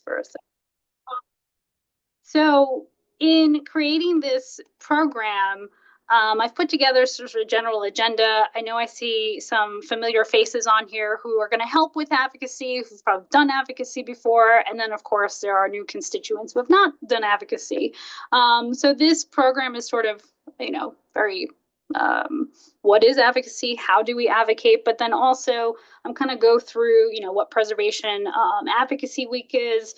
for a second. So in creating this program, I've put together sort of a general agenda. I know I see some familiar faces on here who are going to help with advocacy, who've probably done advocacy before. And then, of course, there are new constituents who have not done advocacy. So this program is sort of, very what is advocacy? How do we advocate? But then also, I'm kind of go through, what Preservation Advocacy Week is,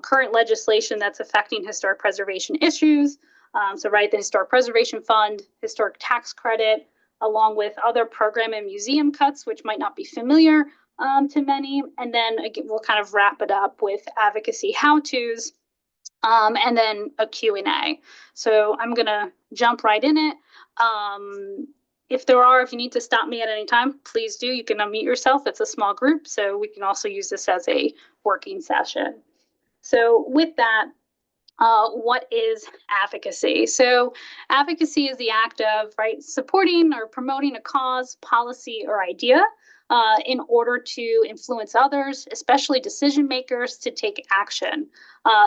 current legislation that's affecting historic preservation issues. So, right, the Historic Preservation Fund, historic tax credit, along with other program and museum cuts, which might not be familiar to many. And then again, we'll kind of wrap it up with advocacy how-tos, and then a Q&A. So I'm going to jump right in it. If you need to stop me at any time, please do. You can unmute yourself. It's a small group, so we can also use this as a working session. So with that, what is advocacy? So advocacy is the act of, supporting or promoting a cause, policy, or idea in order to influence others, especially decision makers, to take action.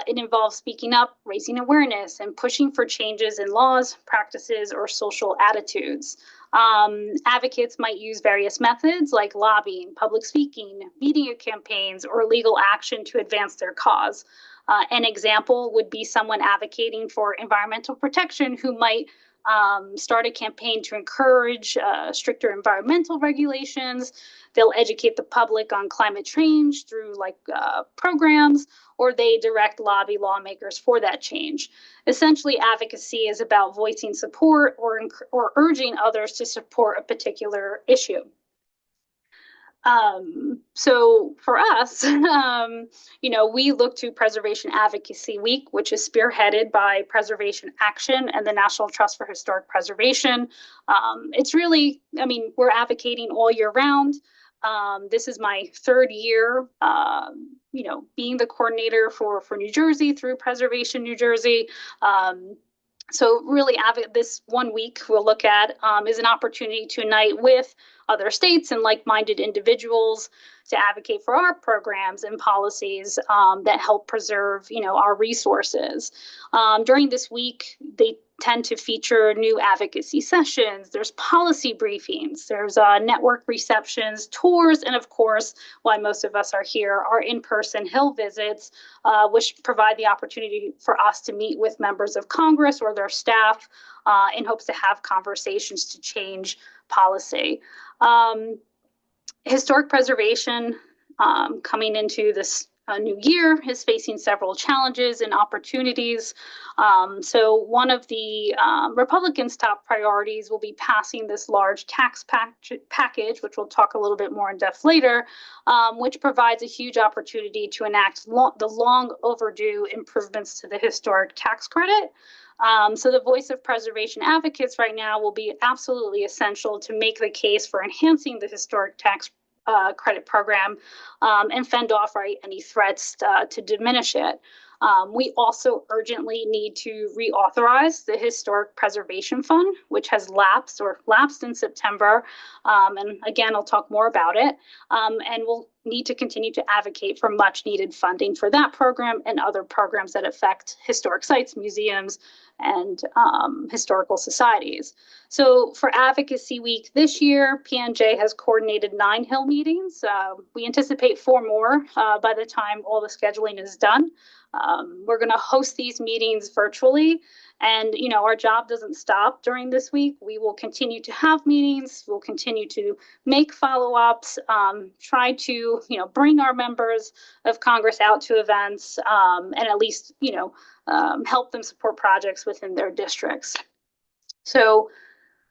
It involves speaking up, raising awareness, and pushing for changes in laws, practices, or social attitudes. Advocates might use various methods like lobbying, public speaking, media campaigns, or legal action to advance their cause. An example would be someone advocating for environmental protection who might start a campaign to encourage stricter environmental regulations. They'll educate the public on climate change through programs, or they direct lobby lawmakers for that change. Essentially, advocacy is about voicing support or urging others to support a particular issue. So for us, we look to Preservation Advocacy Week, which is spearheaded by Preservation Action and the National Trust for Historic Preservation. It's really, we're advocating all year round. This is my third year, being the coordinator for New Jersey through Preservation New Jersey. So really, this 1 week we'll look at is an opportunity to unite with other states and like-minded individuals to advocate for our programs and policies that help preserve, our resources. During this week, they tend to feature new advocacy sessions. There's policy briefings. There's network receptions, tours, and of course, why most of us are here, are in-person Hill visits, which provide the opportunity for us to meet with members of Congress or their staff in hopes to have conversations to change policy. Historic preservation coming into this new year is facing several challenges and opportunities. So one of the Republicans' top priorities will be passing this large tax package, which we'll talk a little bit more in depth later, which provides a huge opportunity to enact the long overdue improvements to the historic tax credit. So the voice of preservation advocates right now will be absolutely essential to make the case for enhancing the historic tax credit program and fend off any threats to diminish it. We also urgently need to reauthorize the Historic Preservation Fund, which has lapsed in September. And again, I'll talk more about it. And we'll need to continue to advocate for much needed funding for that program and other programs that affect historic sites, museums, and historical societies. So for Advocacy Week this year, PNJ has coordinated 9 Hill meetings. We anticipate 4 more by the time all the scheduling is done. We're going to host these meetings virtually, and our job doesn't stop during this week. We will continue to have meetings. We'll continue to make follow-ups, try to bring our members of Congress out to events, and at least help them support projects within their districts. So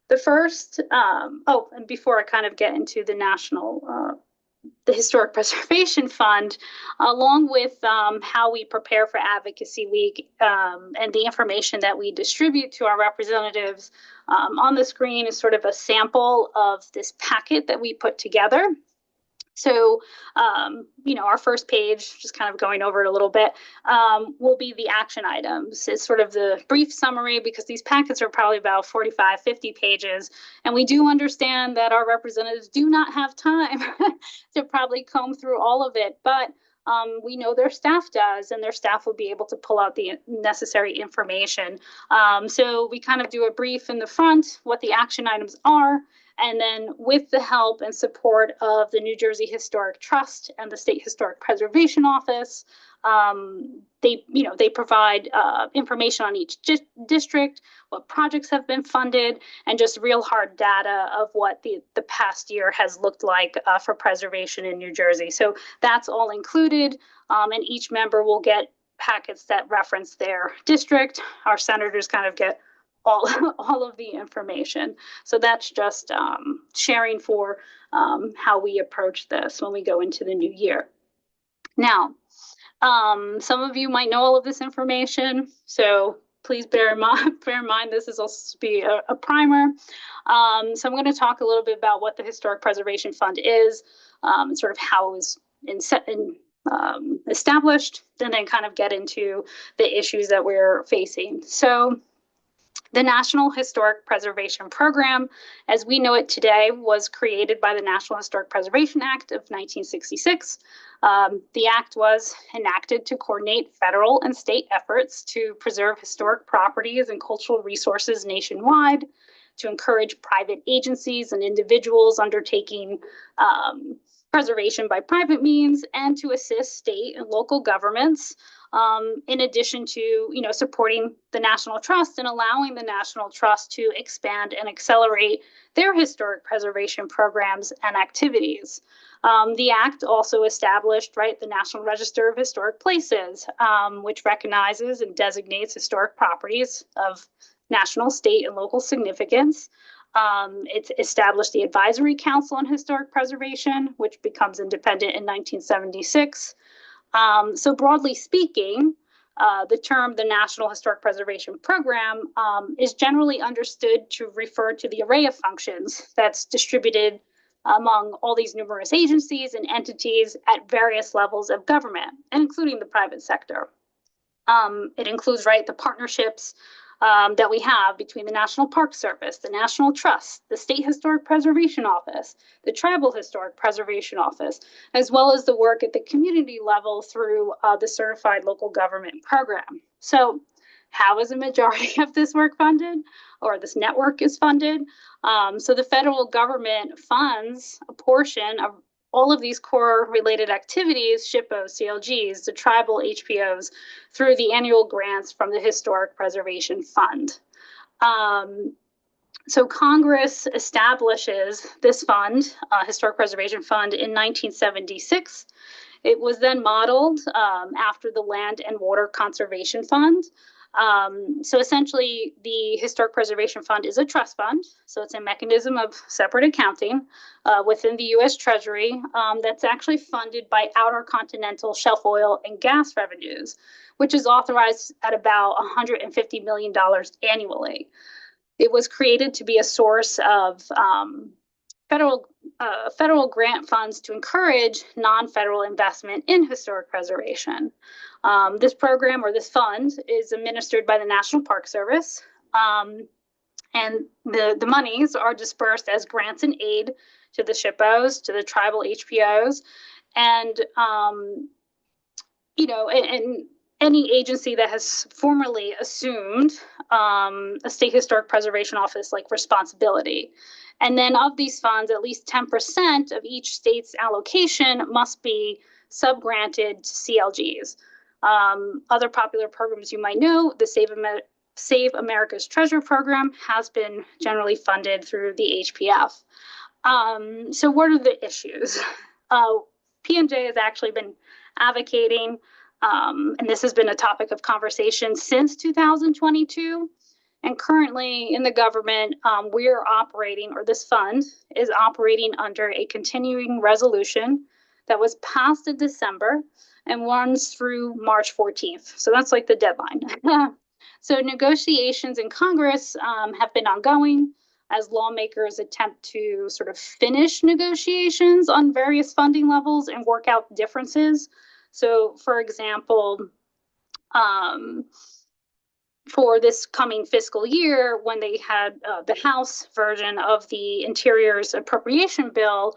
the first, and before I kind of get into the the Historic Preservation Fund, along with how we prepare for Advocacy Week and the information that we distribute to our representatives, on the screen is sort of a sample of this packet that we put together. So, our first page, just kind of going over it a little bit, will be the action items. It's sort of the brief summary, because these packets are probably about 45, 50 pages. And we do understand that our representatives do not have time to probably comb through all of it. But we know their staff does, and their staff will be able to pull out the necessary information. So we kind of do a brief in the front, what the action items are, and then with the help and support of the New Jersey Historic Trust and the State Historic Preservation Office, they provide information on each district, what projects have been funded, and just real hard data of what the past year has looked like for preservation in New Jersey. So that's all included, and each member will get packets that reference their district. Our senators kind of get all of the information. So that's just sharing for how we approach this when we go into the new year. Now, some of you might know all of this information, so please bear in mind this is also to be a primer. So I'm going to talk a little bit about what the Historic Preservation Fund is, and sort of how it was established, and then kind of get into the issues that we're facing. So the National Historic Preservation Program, as we know it today, was created by the National Historic Preservation Act of 1966. The act was enacted to coordinate federal and state efforts to preserve historic properties and cultural resources nationwide, to encourage private agencies and individuals undertaking preservation by private means, and to assist state and local governments, in addition to supporting the National Trust and allowing the National Trust to expand and accelerate their historic preservation programs and activities. The Act also established the National Register of Historic Places, which recognizes and designates historic properties of national, state, and local significance. It established the Advisory Council on Historic Preservation, which becomes independent in 1976. So broadly speaking, the term the National Historic Preservation Program is generally understood to refer to the array of functions that's distributed among all these numerous agencies and entities at various levels of government, including the private sector. It includes the partnerships that we have between the National Park Service, the National Trust, the State Historic Preservation Office, the Tribal Historic Preservation Office, as well as the work at the community level through the Certified Local Government Program. So how is a majority of this work funded, or this network is funded? So the federal government funds a portion of all of these core related activities, SHPOs, CLGs, the tribal HPOs, through the annual grants from the Historic Preservation Fund. So Congress establishes this fund, Historic Preservation Fund, in 1976. It was then modeled after the Land and Water Conservation Fund. So essentially, the Historic Preservation Fund is a trust fund. So it's a mechanism of separate accounting within the U.S. Treasury that's actually funded by outer continental shelf oil and gas revenues, which is authorized at about $150 million annually. It was created to be a source of federal grant funds to encourage non-federal investment in historic preservation. This program, or this fund, is administered by the National Park Service, and the monies are dispersed as grants and aid to the SHPOs, to the tribal HPOs, and and any agency that has formerly assumed a state historic preservation office responsibility. And then of these funds, at least 10% of each state's allocation must be subgranted to CLGs. Other popular programs you might know, the Save America's Treasure program has been generally funded through the HPF. So what are the issues? P&J has actually been advocating, and this has been a topic of conversation since 2022. And currently in the government, we're operating, or this fund is operating under a continuing resolution that was passed in December and runs through March 14th. So that's the deadline. So negotiations in Congress have been ongoing as lawmakers attempt to sort of finish negotiations on various funding levels and work out differences. So, for example, for this coming fiscal year, when they had the House version of the Interior's appropriation bill,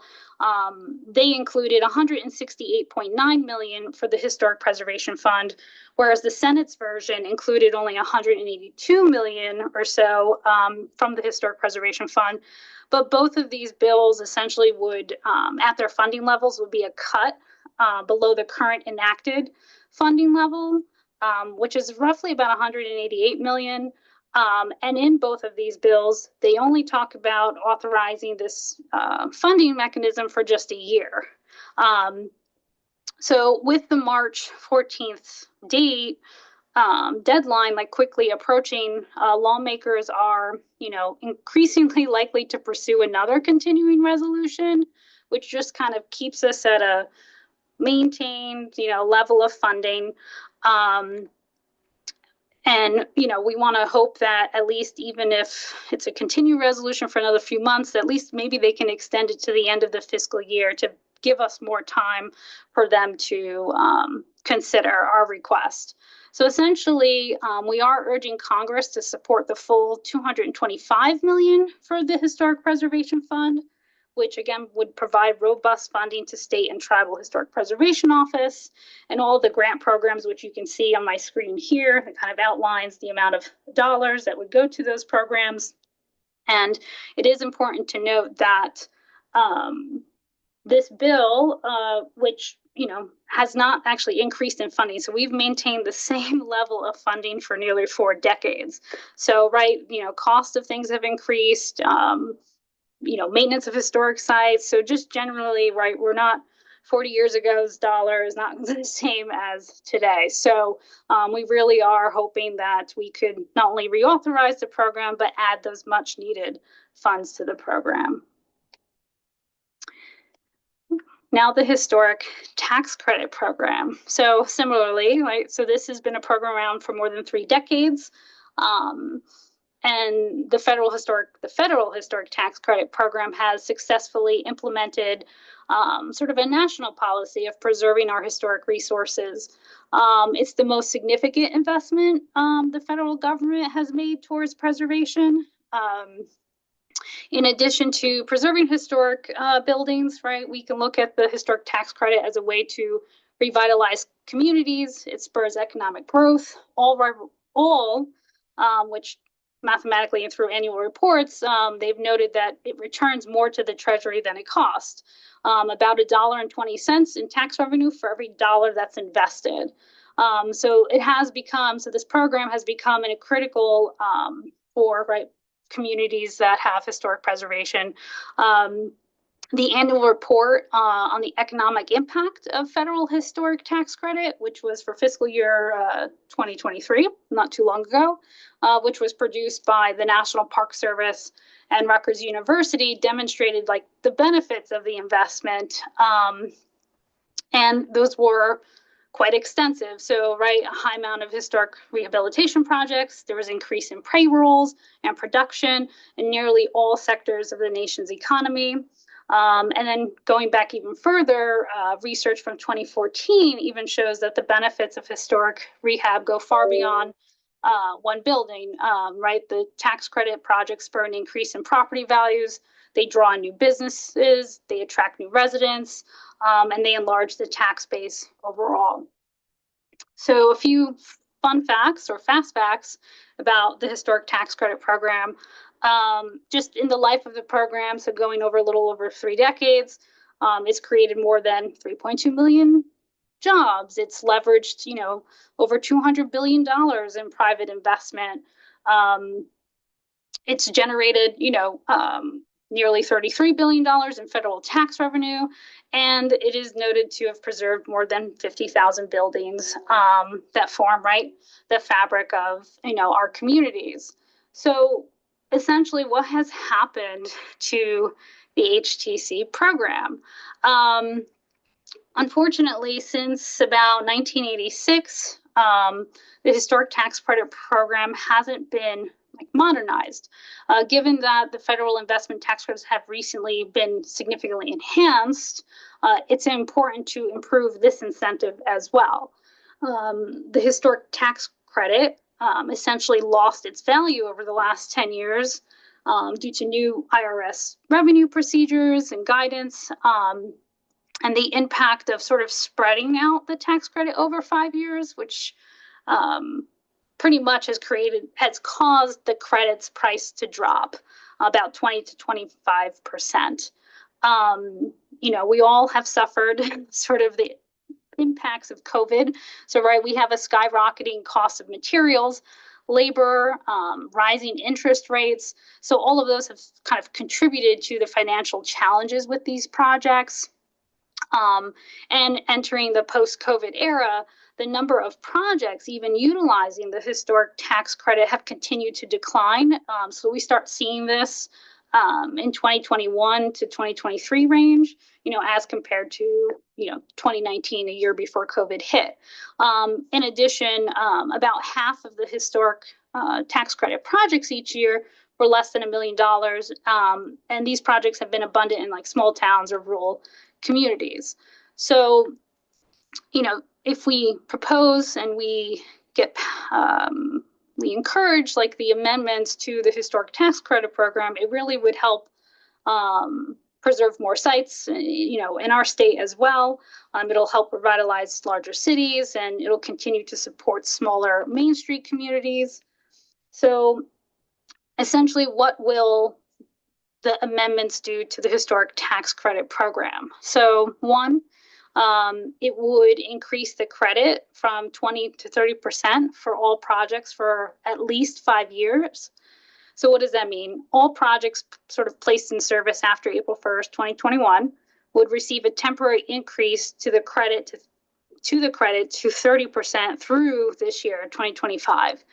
they included 168.9 million for the Historic Preservation Fund, whereas the Senate's version included only 182 million or so from the Historic Preservation Fund. But both of these bills essentially would, at their funding levels, would be a cut below the current enacted funding level, which is roughly about 188 million. And in both of these bills, they only talk about authorizing this funding mechanism for just a year. So with the March 14th date, deadline like quickly approaching, lawmakers are, increasingly likely to pursue another continuing resolution, which just kind of keeps us at a maintained, level of funding. And, we want to hope that at least, even if it's a continued resolution for another few months, at least maybe they can extend it to the end of the fiscal year to give us more time for them to consider our request. So essentially, we are urging Congress to support the full 225 million for the Historic Preservation Fund, which again would provide robust funding to state and tribal historic preservation office, and all the grant programs, which you can see on my screen here. It kind of outlines the amount of dollars that would go to those programs. And it is important to note that this bill, which has not actually increased in funding. So we've maintained the same level of funding for nearly 4 decades. So, right, cost of things have increased, maintenance of historic sites. So just generally, right, we're not 40 years ago's dollar is not the same as today. So we really are hoping that we could not only reauthorize the program, but add those much needed funds to the program. Now the Historic Tax Credit Program. So similarly, right, so this has been a program around for more than 3 decades. And the federal historic tax credit program has successfully implemented sort of a national policy of preserving our historic resources. It's the most significant investment the federal government has made towards preservation. In addition to preserving historic buildings, right, we can look at the historic tax credit as a way to revitalize communities. It spurs economic growth, which mathematically and through annual reports, they've noted that it returns more to the Treasury than it costs, about $1.20 in tax revenue for every dollar that's invested. So this program has become a critical for communities that have historic preservation. The annual report on the economic impact of federal historic tax credit, which was for fiscal year 2023, not too long ago, which was produced by the National Park Service and Rutgers University, demonstrated the benefits of the investment. And those were quite extensive. So, a high amount of historic rehabilitation projects. There was increase in payrolls and production in nearly all sectors of the nation's economy. And then going back even further, research from 2014 even shows that the benefits of historic rehab go far beyond one building, The tax credit projects spur an increase in property values. They draw in new businesses, they attract new residents, and they enlarge the tax base overall. So a few fun facts or fast facts about the historic tax credit program. Just in the life of the program, so going over a little over 3 decades, it's created more than 3.2 million jobs. It's leveraged, over $200 billion in private investment. It's generated, nearly $33 billion in federal tax revenue, and it is noted to have preserved more than 50,000 buildings that form, the fabric of, our communities. So essentially, what has happened to the HTC program? Unfortunately, since about 1986, the Historic Tax Credit Program hasn't been modernized. Given that the federal investment tax credits have recently been significantly enhanced, it's important to improve this incentive as well. The Historic Tax Credit essentially lost its value over the last 10 years due to new IRS revenue procedures and guidance, and the impact of sort of spreading out the tax credit over 5 years, which pretty much has caused the credit's price to drop about 20 to 25%. We all have suffered sort of the impacts of COVID. So, right, we have a skyrocketing cost of materials, labor, rising interest rates. So all of those have kind of contributed to the financial challenges with these projects. And entering the post-COVID era, the number of projects even utilizing the historic tax credit have continued to decline. So we start seeing this in 2021 to 2023 range, as compared to, 2019, a year before COVID hit. In addition, about half of the historic tax credit projects each year were less than $1 million. And these projects have been abundant in like small towns or rural communities. So, if we propose and we get, we encourage like the amendments to the historic tax credit program, it really would help preserve more sites, in our state as well. It'll help revitalize larger cities, and it'll continue to support smaller Main Street communities. So essentially, what will the amendments do to the historic tax credit program? So one, it would increase the credit from 20 to 30% for all projects for at least 5 years. So what does that mean? All projects sort of placed in service after April 1st, 2021 would receive a temporary increase to the credit to 30% through this year, 2025.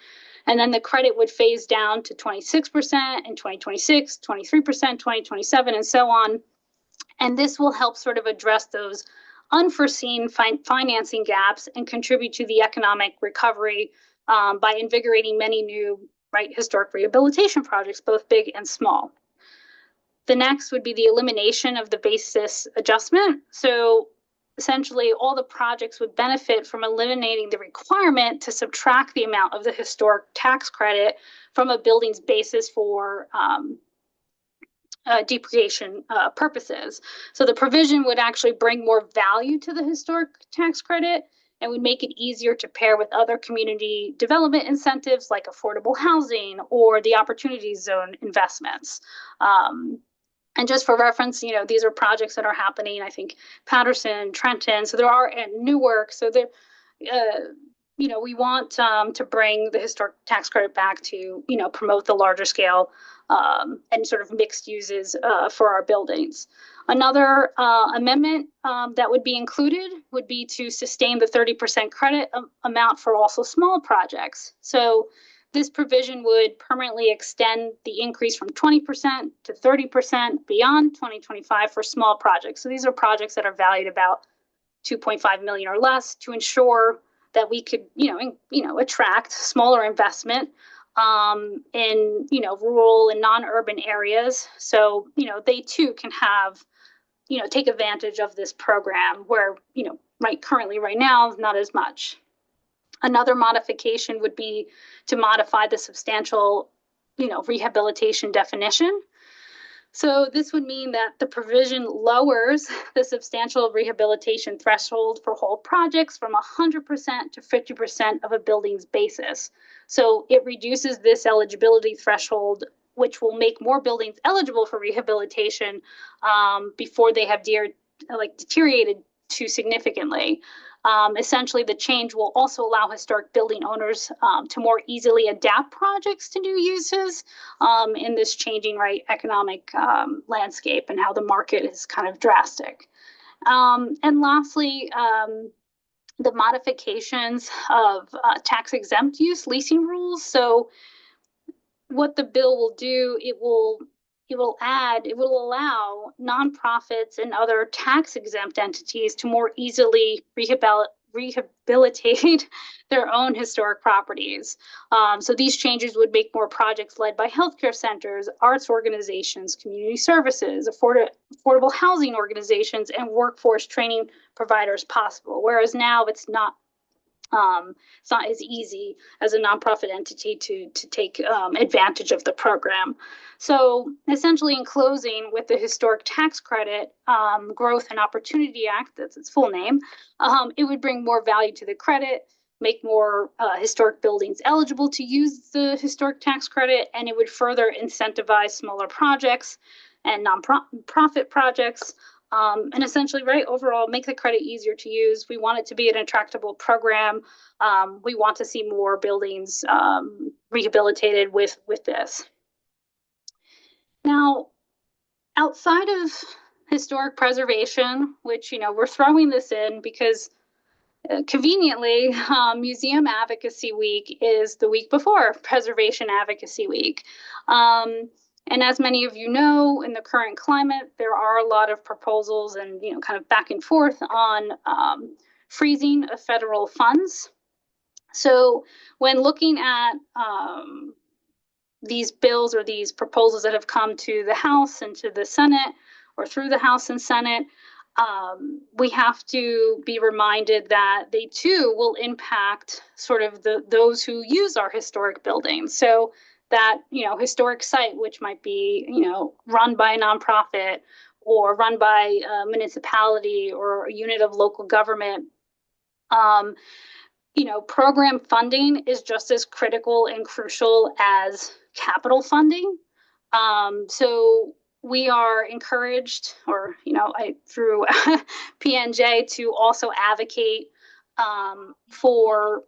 And then the credit would phase down to 26% in 2026, 23%, 2027, and so on. And this will help sort of address those unforeseen financing gaps and contribute to the economic recovery by invigorating many new historic rehabilitation projects, both big and small. The next would be the elimination of the basis adjustment. So essentially, all the projects would benefit from eliminating the requirement to subtract the amount of the historic tax credit from a building's basis for depreciation purposes. So the provision would actually bring more value to the historic tax credit and would make it easier to pair with other community development incentives like affordable housing or the opportunity zone investments. And just for reference, these are projects that are happening, I think, Patterson, Trenton, so there are, and Newark. So there, we want to bring the historic tax credit back to, promote the larger scale and sort of mixed uses for our buildings. Another amendment that would be included would be to sustain the 30% credit amount for also small projects. So this provision would permanently extend the increase from 20% to 30% beyond 2025 for small projects. So these are projects that are valued about $2.5 million or less to ensure that we could, attract smaller investment in, rural and non-urban areas. So, they too can have, take advantage of this program where, right now, not as much. Another modification would be to modify the substantial, rehabilitation definition. So this would mean that the provision lowers the substantial rehabilitation threshold for whole projects from 100% to 50% of a building's basis. So it reduces this eligibility threshold, which will make more buildings eligible for rehabilitation before they have deteriorated too significantly. Essentially, the change will also allow historic building owners to more easily adapt projects to new uses in this changing economic landscape and how the market is kind of drastic. And lastly, the modifications of tax-exempt use leasing rules. So what the bill will do, it will allow nonprofits and other tax-exempt entities to more easily rehabilitate their own historic properties. So these changes would make more projects led by healthcare centers, arts organizations, community services, affordable housing organizations, and workforce training providers possible, whereas now it's not It's not as easy as a nonprofit entity to take advantage of the program. So essentially, in closing, with the Historic Tax Credit Growth and Opportunity Act, that's its full name, it would bring more value to the credit, make more historic buildings eligible to use the historic tax credit, and it would further incentivize smaller projects and nonprofit projects. And essentially, right, overall, make the credit easier to use. We want it to be an attractable program. We want to see more buildings rehabilitated with this. Now, outside of historic preservation, which, we're throwing this in because conveniently, Museum Advocacy Week is the week before Preservation Advocacy Week. And as many of you know, in the current climate, there are a lot of proposals and, kind of back and forth on freezing of federal funds. So when looking at these bills or these proposals that have come to the House and to the Senate, or through the House and Senate, we have to be reminded that they too will impact sort of those who use our historic buildings. So that, historic site, which might be, run by a nonprofit or run by a municipality or a unit of local government, program funding is just as critical and crucial as capital funding. So we are encouraged, or, through PNJ, to also advocate for.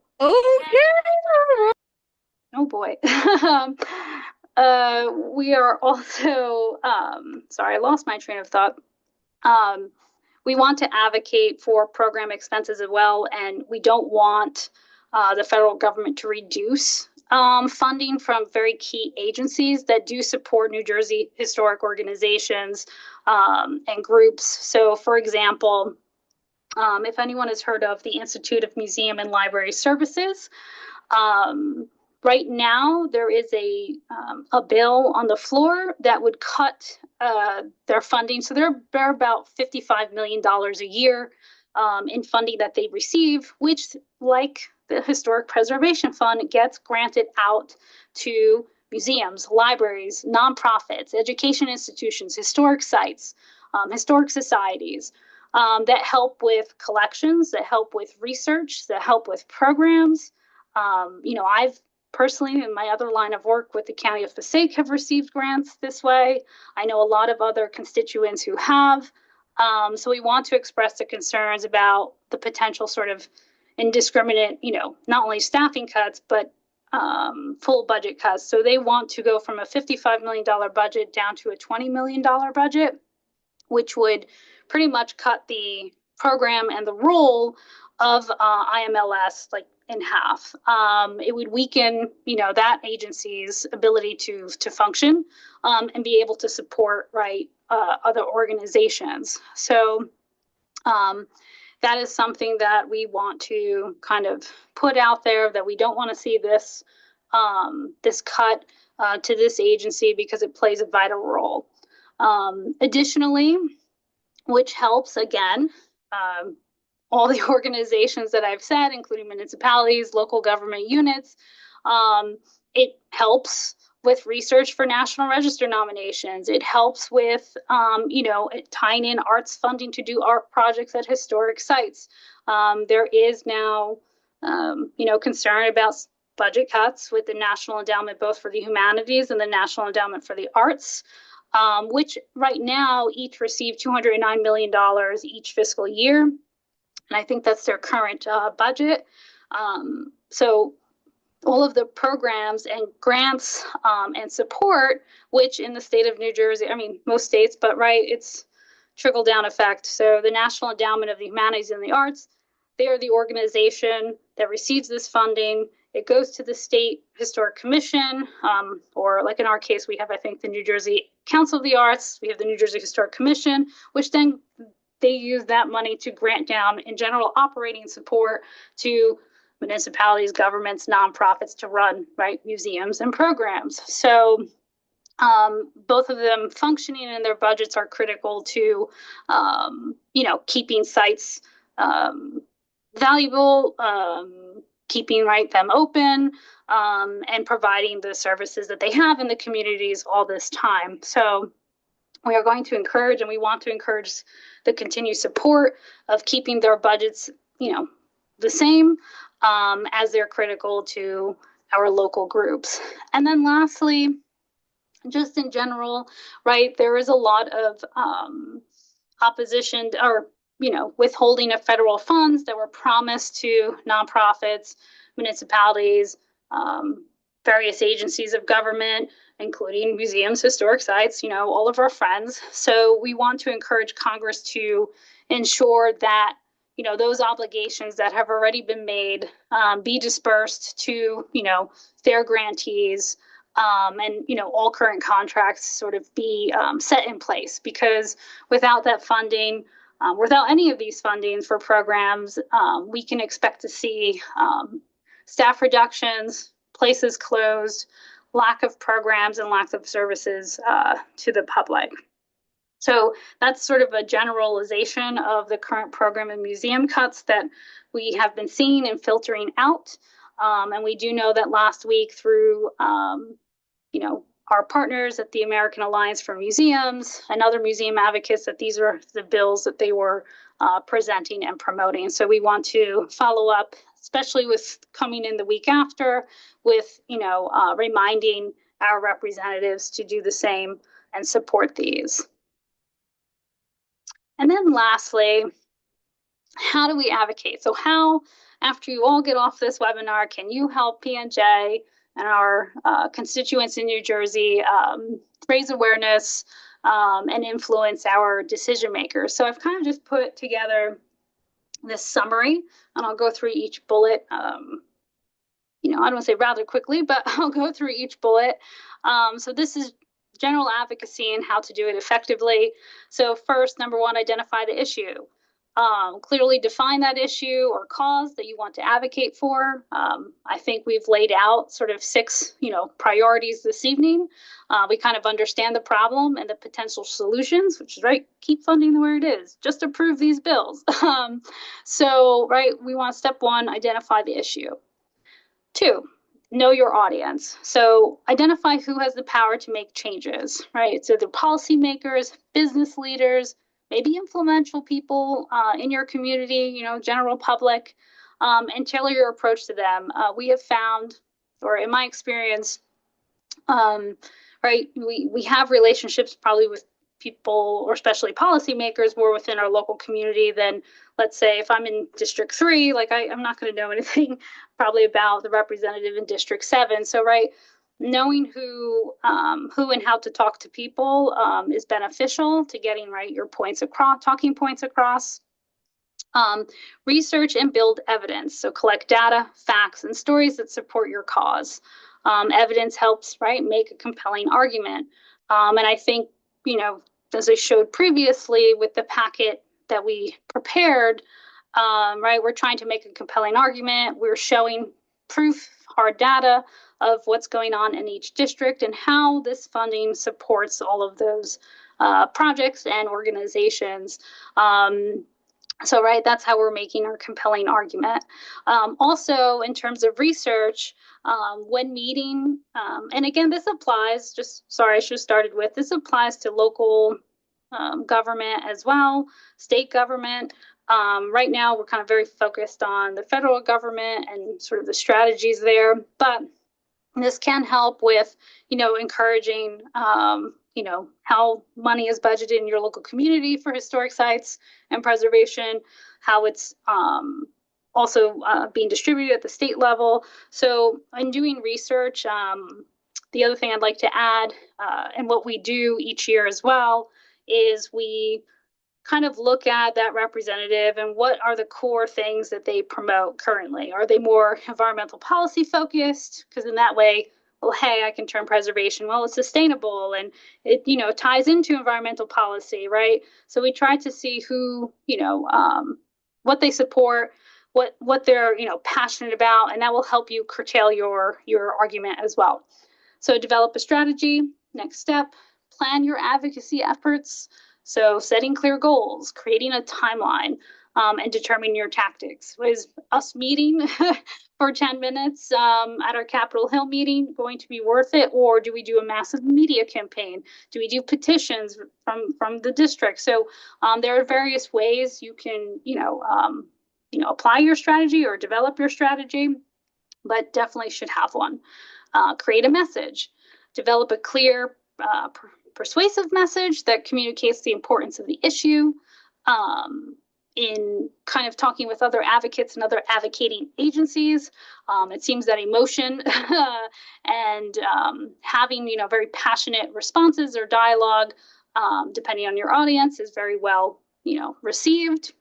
Oh boy. We are also, sorry, I lost my train of thought. We want to advocate for program expenses as well, and we don't want the federal government to reduce funding from very key agencies that do support New Jersey historic organizations and groups. So, for example, if anyone has heard of the Institute of Museum and Library Services, right now there is a bill on the floor that would cut their funding. So they're about $55 million a year in funding that they receive, which, like the Historic Preservation Fund, gets granted out to museums, libraries, nonprofits, education institutions, historic sites, historic societies that help with collections, that help with research, that help with programs. I've personally, in my other line of work with the County of Passaic, have received grants this way. I know a lot of other constituents who have. So we want to express the concerns about the potential sort of indiscriminate, not only staffing cuts, but full budget cuts. So they want to go from a $55 million budget down to a $20 million budget, which would pretty much cut the program and the role of IMLS like in half. It would weaken, that agency's ability to function and be able to support other organizations. So that is something that we want to kind of put out there, that we don't want to see this this cut to this agency because it plays a vital role. Additionally, which helps, again, all the organizations that I've said, including municipalities, local government units. It helps with research for National Register nominations. It helps with, tying in arts funding to do art projects at historic sites. There is now, concern about budget cuts with the National Endowment, both for the humanities and the National Endowment for the Arts, which right now each receive $209 million each fiscal year. And I think that's their current budget. So all of the programs and grants and support, which in the state of New Jersey, most states, but it's trickle down effect. So the National Endowment of the Humanities and the Arts, they are the organization that receives this funding. It goes to the State Historic Commission, or like in our case, we have, I think, the New Jersey Council of the Arts. We have the New Jersey Historic Commission, which then they use that money to grant down in general operating support to municipalities, governments, nonprofits to run museums and programs. So both of them functioning in their budgets are critical to, keeping sites valuable, keeping them open, and providing the services that they have in the communities all this time. So we are going to encourage, and we want to encourage, the continued support of keeping their budgets, the same, as they're critical to our local groups. And then lastly, just in general, right, there is a lot of opposition or withholding of federal funds that were promised to nonprofits, municipalities, um, various agencies of government, including museums, historic sites, all of our friends. So we want to encourage Congress to ensure that those obligations that have already been made be dispersed to their grantees, and all current contracts sort of be set in place, because without that funding, without any of these fundings for programs, we can expect to see staff reductions, places closed, lack of programs, and lack of services to the public. So that's sort of a generalization of the current program and museum cuts that we have been seeing and filtering out. And we do know that last week, through our partners at the American Alliance for Museums and other museum advocates, that these are the bills that they were presenting and promoting. So we want to follow up, especially with coming in the week after, with reminding our representatives to do the same and support these. And then lastly, how do we advocate? So how, after you all get off this webinar, can you help P&J and our constituents in New Jersey raise awareness and influence our decision makers? So I've kind of just put together this summary, and I'll go through each bullet. I don't want to say rather quickly, but I'll go through each bullet. So this is general advocacy and how to do it effectively. So first, number one, identify the issue. Clearly define that issue or cause that you want to advocate for. I think we've laid out sort of 6, priorities this evening. We kind of understand the problem and the potential solutions, which is right, keep funding where it is, just approve these bills. So, right, we want step 1, identify the issue. 2, know your audience. So identify who has the power to make changes, right? It's either policymakers, business leaders, maybe influential people in your community, general public, and tailor your approach to them. We have found, or in my experience, right, we have relationships probably with people, or especially policymakers, more within our local community than, let's say, if I'm in District 3, like I'm not going to know anything probably about the representative in District 7. So, right, knowing who and how to talk to people is beneficial to getting your points across, talking points across. Research and build evidence. So collect data, facts, and stories that support your cause. Evidence helps, make a compelling argument. And I think, as I showed previously with the packet that we prepared, we're trying to make a compelling argument. We're showing proof, hard data of what's going on in each district and how this funding supports all of those projects and organizations. So, that's how we're making our compelling argument. Also, in terms of research, when meeting, and again, this applies, I should have started with, this applies to local government as well, state government. Right now, we're kind of very focused on the federal government and sort of the strategies there, but this can help with, encouraging, how money is budgeted in your local community for historic sites and preservation, how it's also being distributed at the state level. So in doing research, the other thing I'd like to add, and what we do each year as well, is we kind of look at that representative and what are the core things that they promote currently. Are they more environmental policy focused? Because in that way, well, hey, I can turn preservation, well, it's sustainable and it, ties into environmental policy, right? So we try to see who, what they support, what they're, passionate about, and that will help you curtail your argument as well. So develop a strategy. Next step, plan your advocacy efforts. So setting clear goals, creating a timeline, and determine your tactics. Is us meeting for 10 minutes at our Capitol Hill meeting going to be worth it? Or do we do a massive media campaign? Do we do petitions from the district? So there are various ways you can, apply your strategy or develop your strategy, but definitely should have one. Create a message, develop a clear, persuasive message that communicates the importance of the issue. In kind of talking with other advocates and other advocating agencies, it seems that emotion and having, very passionate responses or dialogue, depending on your audience, is very well, received.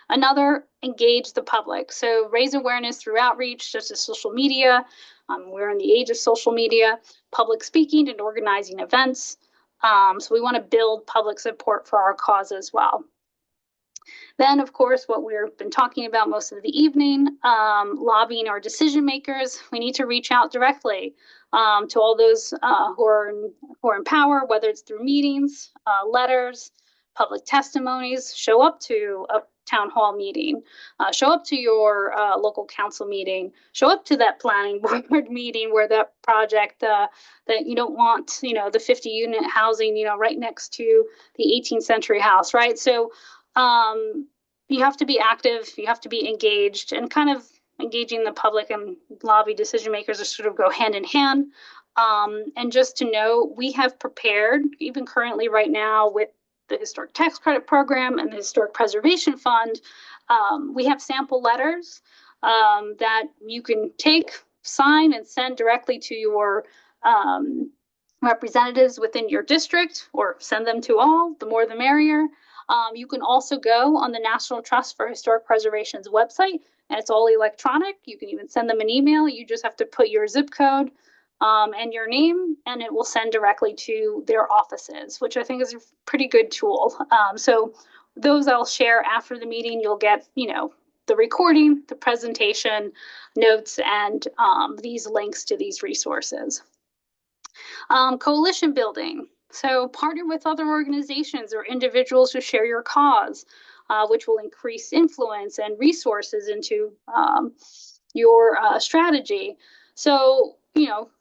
Another, engage the public. So raise awareness through outreach, such as social media. We're in the age of social media, public speaking and organizing events. So we want to build public support for our cause as well. Then, of course, what we've been talking about most of the evening, lobbying our decision makers. We need to reach out directly to all those who are in power, whether it's through meetings, letters, public testimonies. Show up to a town hall meeting, show up to your local council meeting, show up to that planning board meeting where that project that you don't want, the 50-unit housing, right next to the 18th century house, right? So you have to be active, you have to be engaged, and kind of engaging the public and lobby decision makers are sort of go hand in hand. And just to know, we have prepared, even currently right now with the Historic Tax Credit Program and the Historic Preservation Fund, we have sample letters that you can take, sign, and send directly to your representatives within your district, or send them to all, the more the merrier. You can also go on the National Trust for Historic Preservation's website, and it's all electronic. You can even send them an email. You just have to put your zip code and your name, and it will send directly to their offices, which I think is a pretty good tool. So those I'll share after the meeting. You'll get, the recording, the presentation, notes, and these links to these resources. Coalition building. So partner with other organizations or individuals who share your cause, which will increase influence and resources into your strategy. So,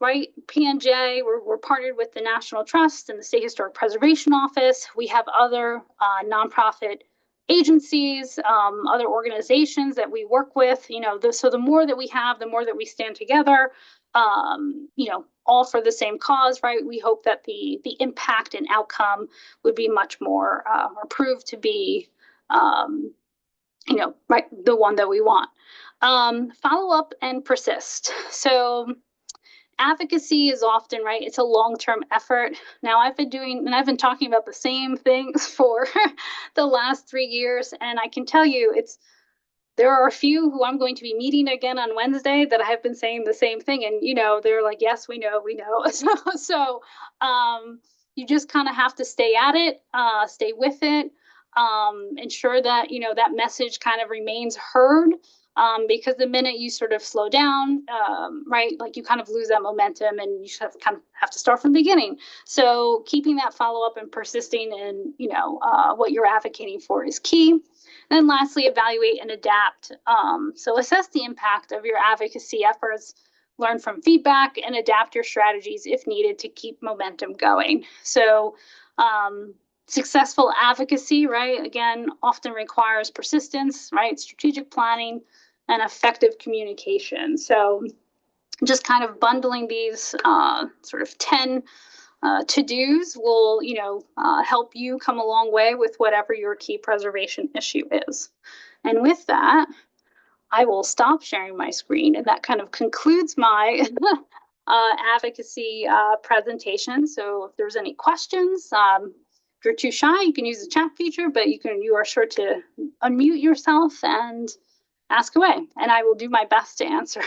right, PNJ, we're partnered with the National Trust and the State Historic Preservation Office. We have other nonprofit agencies, other organizations that we work with. So the more that we have, the more that we stand together, all for the same cause, right? We hope that the impact and outcome would be much more, or prove to be, right, the one that we want. Follow up and persist. So advocacy is often, right, it's a long-term effort. Now I've been talking about the same things for the last 3 years, and I can tell you there are a few who I'm going to be meeting again on Wednesday that I have been saying the same thing. And, they're like, yes, we know. So you just kind of have to stay at it, stay with it, ensure that, that message kind of remains heard. Because the minute you sort of slow down, right, like you kind of lose that momentum, and you kind of have to start from the beginning. So keeping that follow up and persisting in, what you're advocating for is key. And then lastly, evaluate and adapt. So assess the impact of your advocacy efforts, learn from feedback, and adapt your strategies if needed to keep momentum going. So successful advocacy, right, again, often requires persistence, right, strategic planning, and effective communication. So just kind of bundling these sort of 10 to-dos will, help you come a long way with whatever your key preservation issue is. And with that, I will stop sharing my screen, and that kind of concludes my advocacy presentation. So if there's any questions, if you're too shy, you can use the chat feature, but you are sure to unmute yourself and ask away, and I will do my best to answer.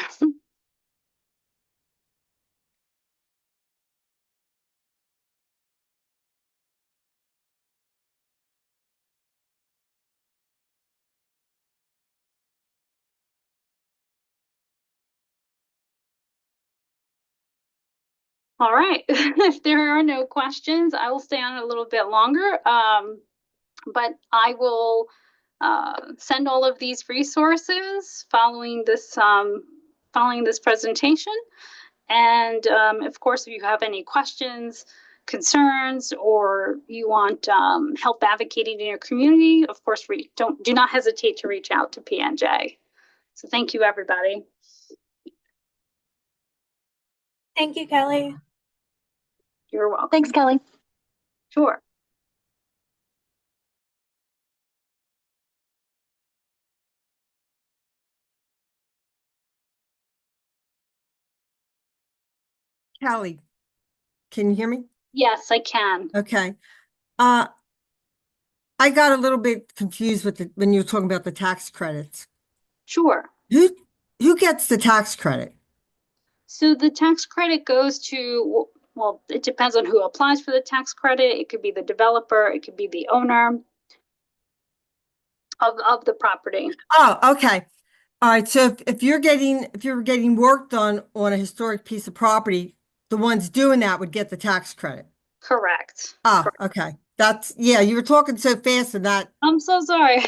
All right. If there are no questions, I will stay on a little bit longer. But I will send all of these resources following this presentation. And of course, if you have any questions, concerns, or you want help advocating in your community, of course, do not hesitate to reach out to PNJ. So thank you, everybody. Thank you, Kelly. You're welcome. Thanks, Kelly. Sure. Kelly, can you hear me? Yes, I can. Okay. I got a little bit confused with when you were talking about the tax credits. Sure. Who gets the tax credit? So the tax credit goes to, well, it depends on who applies for the tax credit. It could be the developer, it could be the owner of the property. Oh, okay. All right. So if you're getting work done on a historic piece of property, the ones doing that would get the tax credit. Correct. Oh, okay. Yeah, you were talking so fast and that I'm so sorry.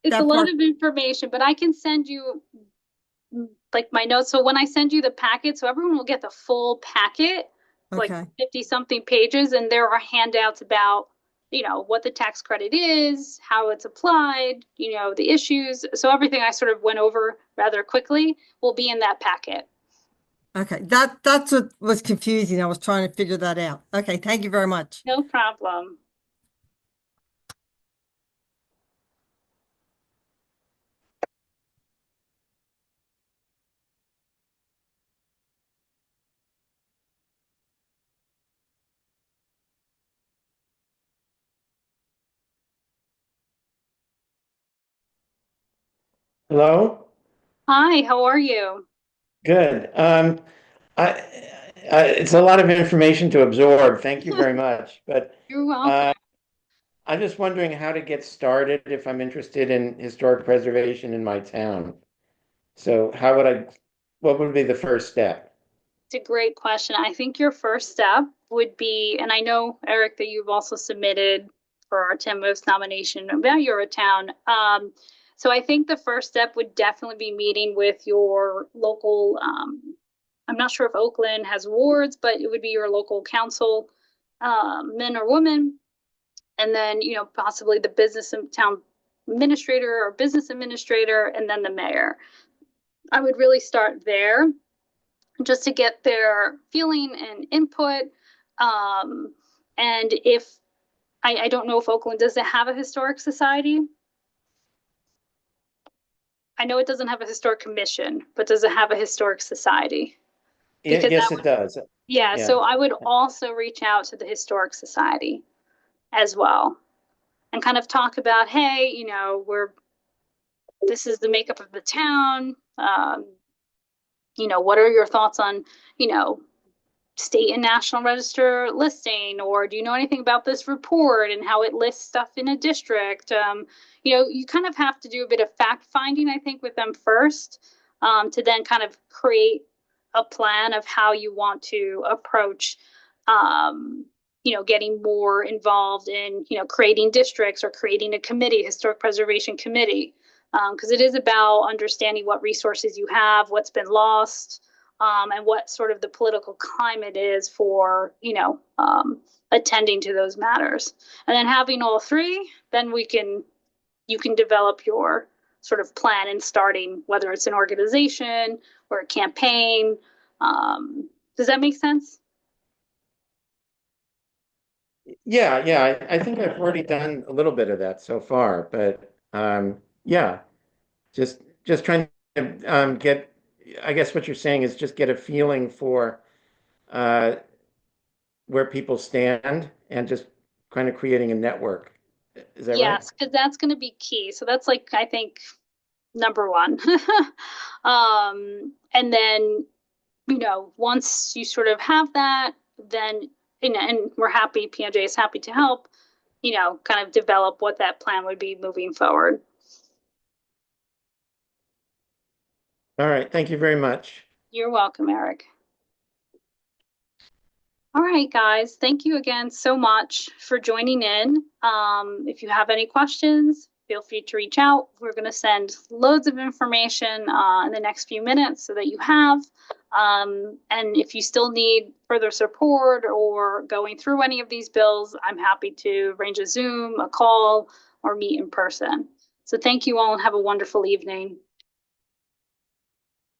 It's a that lot part. of information, but I can send you like my notes. So when I send you the packet, so everyone will get the full packet, like Okay. 50 something pages, and there are handouts about, what the tax credit is, how it's applied, the issues. So everything I sort of went over rather quickly will be in that packet. Okay. That's what was confusing. I was trying to figure that out. Okay. Thank you very much. No problem. Hello? Hi, how are you? Good. I, it's a lot of information to absorb. Thank you very much. But You're welcome. uh, I'm just wondering how to get started if I'm interested in historic preservation in my town. So what would be the first step? It's a great question. I think your first step would be, and I know, Eric, that you've also submitted for our 10 Most nomination about your town. So I think the first step would definitely be meeting with your local, I'm not sure if Oakland has wards, but it would be your local council, men or women, and then, possibly the business and town administrator or business administrator, and then the mayor. I would really start there just to get their feeling and input. Um, and if I don't know if Oakland does it have a historic society. I know it doesn't have a historic commission, but does it have a historic society? Because Yes, it does. yeah, Yeah. so I would also reach out to the historic society as well and kind of talk about, hey, this is the makeup of the town. What are your thoughts on, you know, state and national register listing, or do you know anything about this report and how it lists stuff in a district? You kind of have to do a bit of fact finding, I think, with them first, to then kind of create a plan of how you want to approach, getting more involved in, creating districts or creating a committee, historic preservation committee, because it is about understanding what resources you have, what's been lost, and what sort of the political climate is for, attending to those matters. And then having all three, then you can develop your sort of plan and starting, whether it's an organization or a campaign. Does that make sense? Yeah. I think I've already done a little bit of that so far, but yeah, just trying to get. I guess what you're saying is just get a feeling for uh, where people stand and just kind of creating a network. Is that right? Yes, because that's going to be key. So that's like, I think, number one. And then, once you sort of have that, then, and we're happy, PNJ is happy to help, kind of develop what that plan would be moving forward. All right. Thank you very much. You're welcome, Eric. All right, guys, thank you again so much for joining in. If you have any questions, feel free to reach out. We're going to send loads of information in the next few minutes so that you have. And if you still need further support or going through any of these bills, I'm happy to arrange a Zoom, a call, or meet in person. So thank you all and have a wonderful evening.